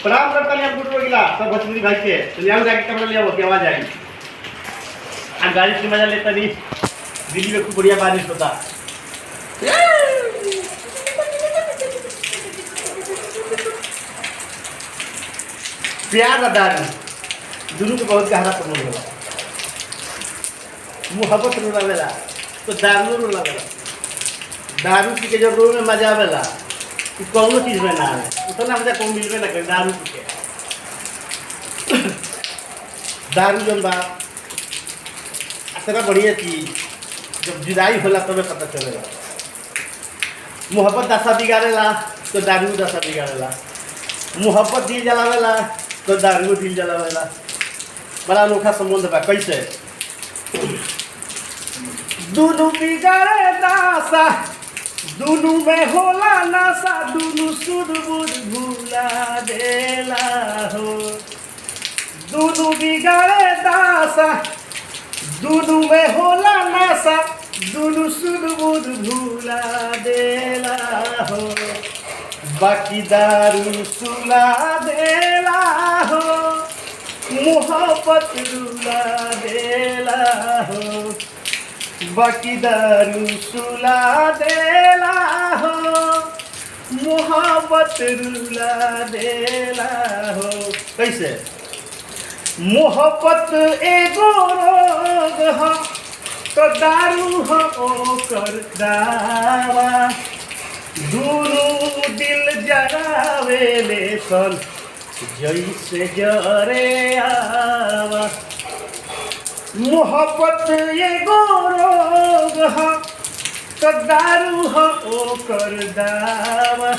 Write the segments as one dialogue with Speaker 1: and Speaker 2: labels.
Speaker 1: प्रणाम करता नहीं हम गुट गिला सब भोजपुरी भाई के तो यहाँ जाके कैमरा लिया होती आवाज आई आ गाड़ी की मजा लेता नहीं दिल्ली में खूब बढ़िया बारिश होता प्यार दारू दोनों को बहुत गहरा संबंध होला मोहब्बत रो लावेला तो दारू रो लावेला दारू पी के जब रो में मजा आवेला तो कौनो चीज में ना आवे उतना मजा कौन मिलवे ना करे दारू पी के दारू जब बा इतना बढ़िया चीज जब जुदाई होला तब पता चलेगा मोहब्बत दशा बिगाड़ेला तो दारू दशा बिगाड़ेला मोहब्बत दिल जलावेला तो दारू दिल जलावेला बड़ा अनोखा संबंध बा कैसे दोनों बिगाड़े दासा दोनों में होला नासा दोनों सुध बुध भूला देला हो दोनों बिगाड़े दासा दोनों में होला नासा दोनों सुध बुध भूला देला हो बाकी दारू सुला देला हो मोहब्बत रुला देला हो बाकी दारू सुला देला हो मोहब्बत रुला देला हो कैसे मोहब्बत एगो रोग हो तो दारू हो ओकर दावा दोनों दिल जरावेले सन जैसे जरे आवा मोहब्बत एगो रोग हो तो दारू हो ओकर दावा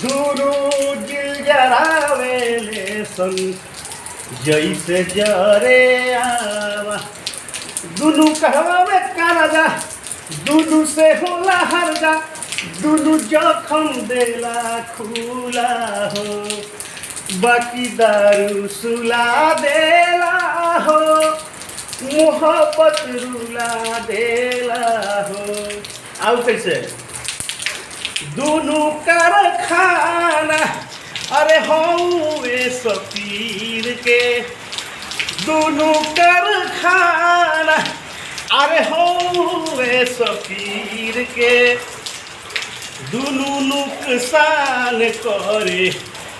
Speaker 1: दोनों दिल जरावेले सन जैसे जरे आवा दोनों कहवावे काराजा दोनों से होला हरजा दोनों जखम देला खुला हो बाकी दारू सुला देला हो मोहब्बत रुला देला हो आओ कैसे दोनों कारखाना अरे हौवे सफीर के दोनों कारखाना अरे हौवे सफीर के दोनों नुकसान करे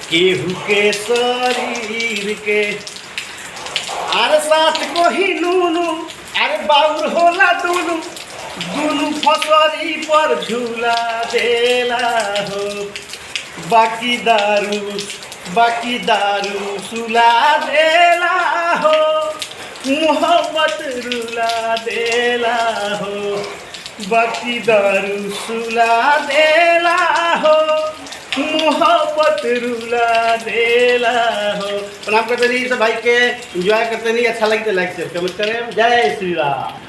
Speaker 1: केहू के शरीर के अरे साथ को ही नूनू अरे बाउर होला दोनों दोनों फसरी पर झूला देला हो बाकी दारू सुला देला हो मोहब्बत रुला देला हो बाकी दारू सुला देला हो मोहब्बत रुला देला हो प्रणाम करते रहिए सब भाई के एंजॉय करते रहिए अच्छा लगे तो लाइक शेयर कमेंट करें जय श्री राम।